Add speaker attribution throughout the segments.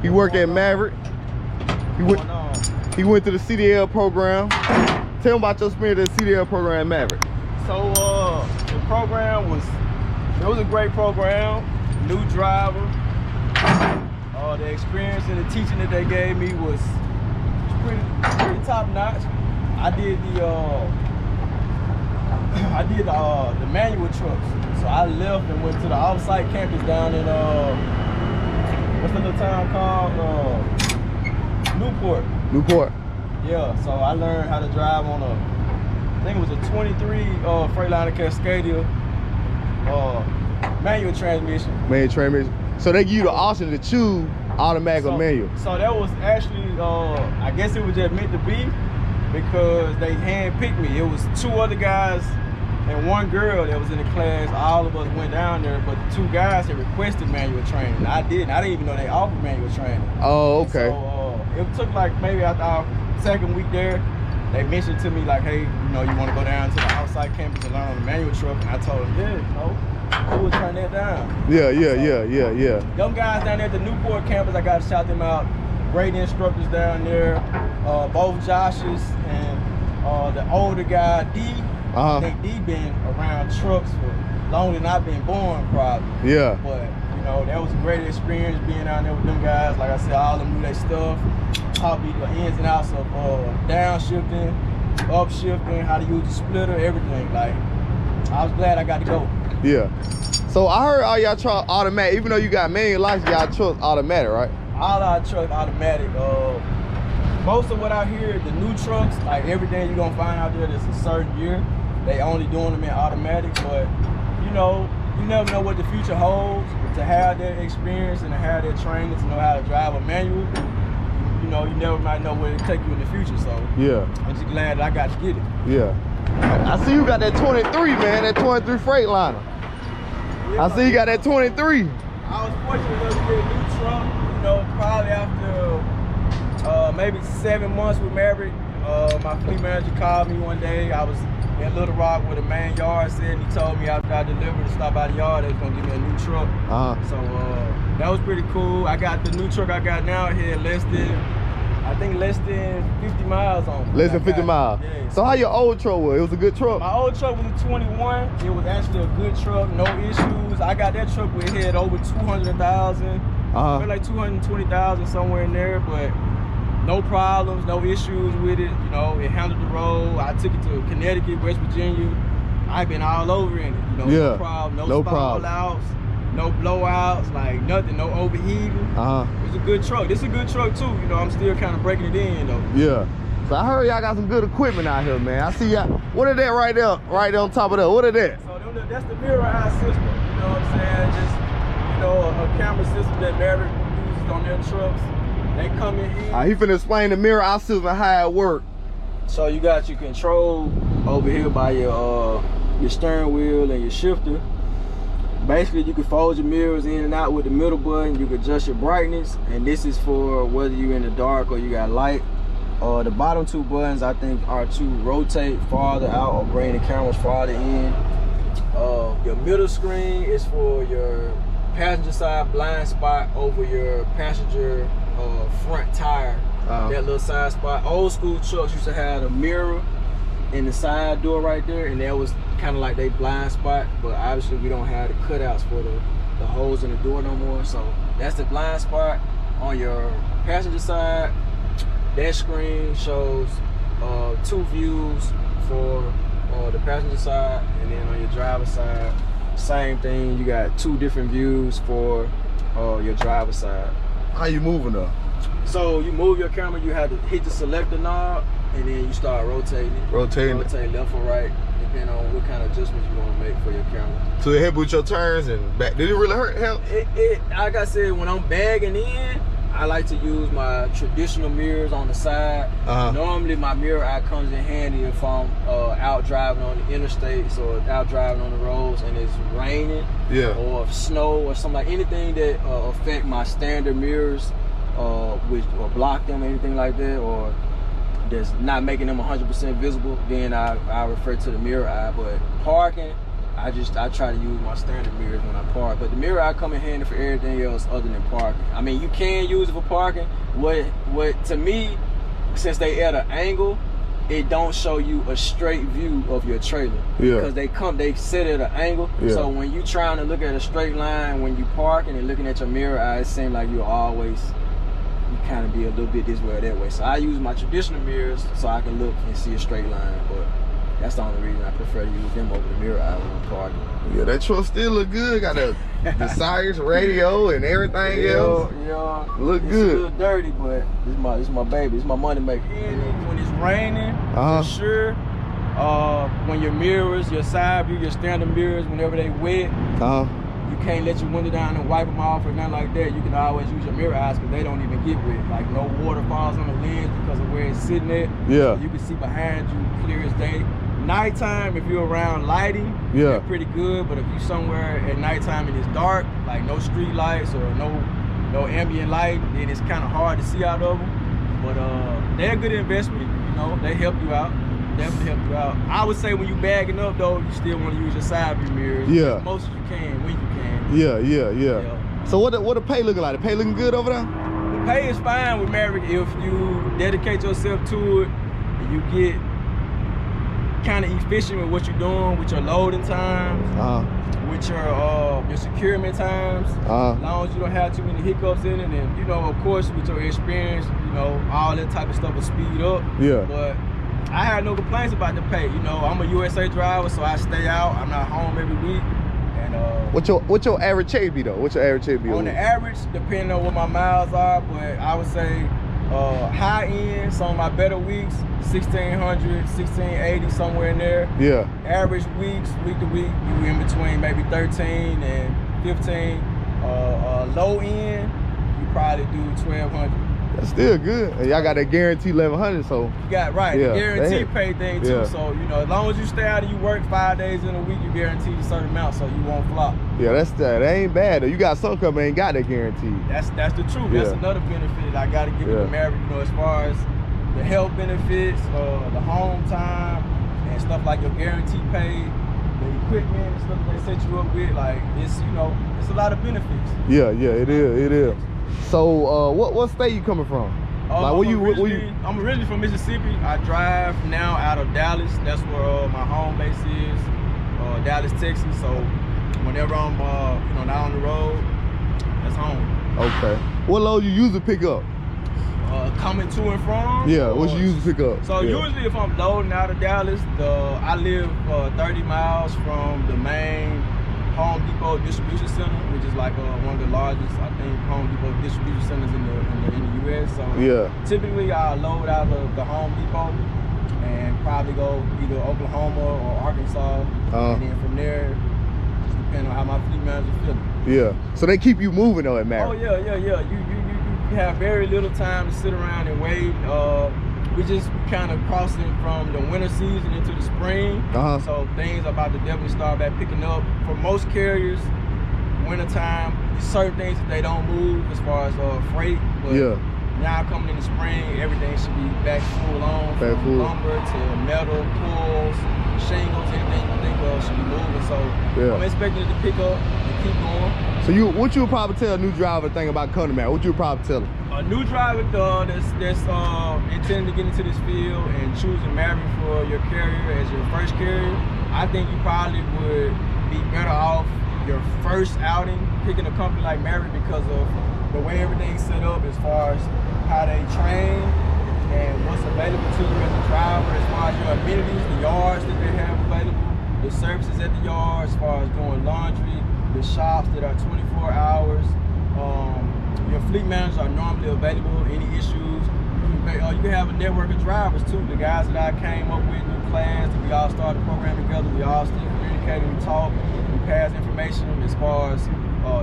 Speaker 1: He worked at Maverick. He went to the CDL program. Tell him about your experience at the CDL program at Maverick.
Speaker 2: So the program was a great program. New driver. The experience and the teaching that they gave me was pretty top notch. I did the manual trucks. So I left and went to the off-site campus down in what's the little town called? Newport. Yeah. So I learned how to drive on I think it was a 23 Freightliner Cascadia manual transmission.
Speaker 1: Manual transmission. So they give you the option to choose automatic or manual.
Speaker 2: So that was actually, I guess it was just meant to be, because they hand-picked me. It was 2 other guys and 1 girl that was in the class. All of us went down there, but the 2 guys had requested manual training. I didn't even know they offered manual training.
Speaker 1: Oh, okay.
Speaker 2: So it took like maybe after our 2nd week there, they mentioned to me like, hey, you want to go down to the outside campus and learn on the manual truck? And I told them, yeah, I would turn that down. Yeah. Them guys down there at the Newport campus, I got to shout them out. Great instructors down there. Both Joshes and the older guy, D. I think D been around trucks for longer than I've been born, probably. Yeah. But, that was a great experience being down there with them guys. Like I said, all of them knew their stuff. Taught me the ins and outs of downshifting, upshifting, how to use the splitter, everything. Like, I was glad I got to go. Yeah.
Speaker 1: So I heard all y'all trucks automatic. Even though you got manual license, y'all trucks automatic, right?
Speaker 2: All our trucks automatic. Most of what I hear, the new trucks, like everything you're gonna find out there that's a certain year, they only doing them in automatic. But you never know what the future holds. To have that experience and to have that training to know how to drive a manual, you never might know where it take you in the future. So yeah, I'm just glad that I got to get it.
Speaker 1: Yeah. I see you got that 23, man, that 23 Freightliner. Yeah, I see you got that 23.
Speaker 2: I was fortunate enough to get a new truck, probably after maybe 7 months with Maverick. My fleet manager called me one day. I was in Little Rock where the main yard said, and he told me after I delivered to stop by the yard, they was gonna give me a new truck. So that was pretty cool. I got the new truck I got now here less than 50 miles on it.
Speaker 1: Less than 50 miles. Yeah. So how your old truck was? It was a good truck?
Speaker 2: My old truck was a 21. It was actually a good truck, no issues. I got that truck with head over 200,000. Maybe like 220,000 somewhere in there, but no problems, no issues with it. It handled the road. I took it to Connecticut, West Virginia. I've been all over in it. No problem, no stall outs, no blowouts, like nothing, no overheating. It's a good truck. This is a good truck too. I'm still kind of breaking it in though.
Speaker 1: Yeah. So I heard y'all got some good equipment out here, man. I see y'all. What is that right there on top of that? What is that?
Speaker 2: So that's the mirror eye system. You know what I'm saying? Just a camera system that Maverick uses on their trucks. They come in here.
Speaker 1: He finna explain the mirror eye system and how it works.
Speaker 2: So you got your control over here by your steering wheel and your shifter. Basically, you can fold your mirrors in and out with the middle button. You can adjust your brightness, and this is for whether you're in the dark or you got light. The bottom 2 buttons, I think, are to rotate farther out or bring the cameras farther in. Your middle screen is for your passenger side blind spot over your passenger front tire. That little side spot. Old school trucks used to have a mirror in the side door right there, and that was kind of like they blind spot, but obviously we don't have the cutouts for the holes in the door no more. So that's the blind spot on your passenger side. That screen shows 2 views for the passenger side, and then on your driver's side, same thing. You got 2 different views for your driver's side.
Speaker 1: How you moving up?
Speaker 2: So you move your camera, you have to hit the selector knob, and then you start rotating it. Rotate left or right, depending on what kind of adjustments you want to make for your camera.
Speaker 1: So it help with your turns and back. Did it really help?
Speaker 2: Like I said, when I'm bagging in, I like to use my traditional mirrors on the side. Normally my mirror eye comes in handy if I'm out driving on the interstates or out driving on the roads and it's raining, or if snow or something, like anything that affect my standard mirrors, which or block them, anything like that, or that's not making them 100% visible, then I refer to the mirror eye. But parking, I try to use my standard mirrors when I park, but the mirror I come in handy for everything else other than parking. I mean, you can use it for parking. What to me, since they at an angle, it don't show you a straight view of your trailer.
Speaker 1: Yeah.
Speaker 2: Because they sit at an angle.
Speaker 1: Yeah.
Speaker 2: So when you trying to look at a straight line when you parking and looking at your mirror, it seems like you kind of be a little bit this way or that way. So I use my traditional mirrors so I can look and see a straight line, but that's the only reason I prefer to use them over the mirror eye when I'm parking.
Speaker 1: Yeah, that truck still look good. Got the Sires radio and everything else.
Speaker 2: Yeah,
Speaker 1: look
Speaker 2: it's
Speaker 1: good.
Speaker 2: a little dirty, but it's my baby. It's my money maker. When it's raining, for sure. When your mirrors, your side view, your standard mirrors, whenever they wet, you can't let your window down and wipe them off or nothing like that. You can always use your mirror eyes because they don't even get wet. Like no water falls on the lens because of where it's sitting at.
Speaker 1: Yeah.
Speaker 2: So you can see behind you clear as day. Nighttime, if you're around lighting, they're pretty good. But if you're somewhere at nighttime and it's dark, like no street lights or no ambient light, then it's kind of hard to see out of them. But they're a good investment. You know, they help you out. Definitely help you out. I would say when you bagging up though, you still want to use your side view mirrors.
Speaker 1: Yeah.
Speaker 2: As most as you can when you can.
Speaker 1: Yeah. So what the pay looking like? The pay looking good over there?
Speaker 2: The pay is fine with Maverick if you dedicate yourself to it and you get kind of efficient with what you're doing, with your loading times, with your securement times. As long as you don't have too many hiccups in it, and you know, of course, with your experience, you know, all that type of stuff will speed up. Yeah. But I had no complaints about the pay. You know, I'm a USA driver, so I stay out. I'm not home every week. And
Speaker 1: what's your average check be though? What's your average check be?
Speaker 2: On the average, depending on what my miles are, but I would say high end, some of my better weeks, 1,600, 1,680, somewhere in there. Yeah. Average weeks, week to week, you in between maybe 13 and 15. Low end, you probably do 1,200.
Speaker 1: That's still good. And y'all got that guarantee 1,100, so.
Speaker 2: You got the guarantee pay thing too. So, you know, as long as you stay out and you work 5 days in a week, you guaranteed a certain amount so you won't flop.
Speaker 1: Yeah, that ain't bad though. You got some company ain't got that guarantee.
Speaker 2: That's the truth. That's another benefit I gotta give it to Maverick, you know, as far as the health benefits, the home time, and stuff like your guarantee pay, the equipment and stuff they set you up with, like it's, you know, it's a lot of benefits. Yeah, it is. So what state you coming from? Like I'm originally from Mississippi. I drive now out of Dallas. That's where my home base is, Dallas, Texas. So whenever I'm you know, not on the road, that's home.
Speaker 1: Okay. What load you usually pick up?
Speaker 2: Coming to and from.
Speaker 1: Yeah, what you usually pick up?
Speaker 2: So usually if I'm loading out of Dallas, I live 30 miles from the main Home Depot distribution center, which is like one of the largest, I think, Home Depot distribution centers in the U.S. So typically I load out of the Home Depot and probably go either Oklahoma or Arkansas, and then from there, just depending on how my fleet manager feeling.
Speaker 1: Yeah. So they keep you moving though at Maverick.
Speaker 2: Oh yeah. You have very little time to sit around and wait. We just kind of crossing from the winter season into the spring. So things are about to definitely start back picking up. For most carriers, wintertime, certain things that they don't move as far as freight. But now coming in the spring, everything should be back full on. From lumber to metal, pulls, shingles, anything you think of should be moving. So I'm expecting it to pick up and keep going.
Speaker 1: So what you would probably tell a new driver thing about coming to Maverick? What you would probably tell them?
Speaker 2: A new driver that's intending to get into this field and choosing Maverick for your carrier as your first carrier, I think you probably would be better off your first outing picking a company like Maverick because of the way everything's set up as far as how they train and what's available to you as a driver, as far as your amenities, the yards that they have available, the services at the yard, as far as doing laundry, the shops that are 24 hours. Your fleet managers are normally available. Any issues, you can have a network of drivers too. The guys that I came up with in class, that we all started the program together, we all still communicate, we talk, we pass information as far as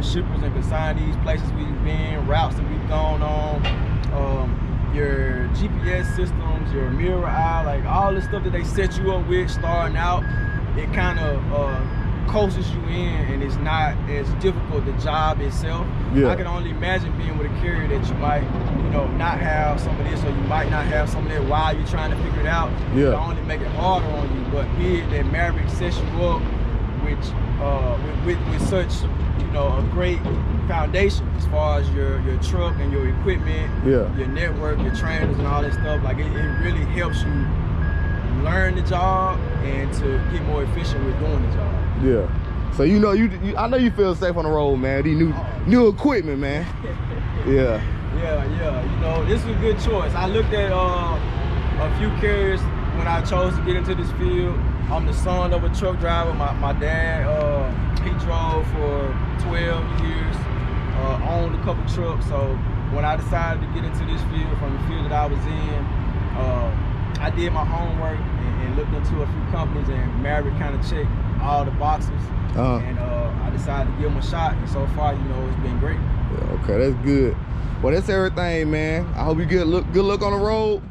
Speaker 2: shippers and consignees, places we've been, routes that we've gone on, your GPS systems, your mirror eye, like all the stuff that they set you up with starting out, it kind of coaches you in, and it's not as difficult the job itself. I can only imagine being with a carrier that you might, you know, not have some of this, or you might not have some of that while you're trying to figure it out. It'll only make it harder on you. But be it that Maverick sets you up with such, you know, a great foundation as far as your truck and your equipment,
Speaker 1: Yeah.
Speaker 2: your network, your trainers and all that stuff. Like it really helps you learn the job and to get more efficient with doing the job.
Speaker 1: Yeah. So you know, I know you feel safe on the road, man. These new equipment, man. Yeah.
Speaker 2: Yeah. You know, this is a good choice. I looked at a few carriers when I chose to get into this field. I'm the son of a truck driver. My dad, he drove for 12 years, owned a couple trucks. So when I decided to get into this field from the field that I was in, I did my homework and looked into a few companies, and Maverick kind of checked all the boxes. And I decided to give them a shot, and so far, you know, it's been great.
Speaker 1: Yeah, okay, that's good. Well, that's everything, man. I hope you good luck on the road.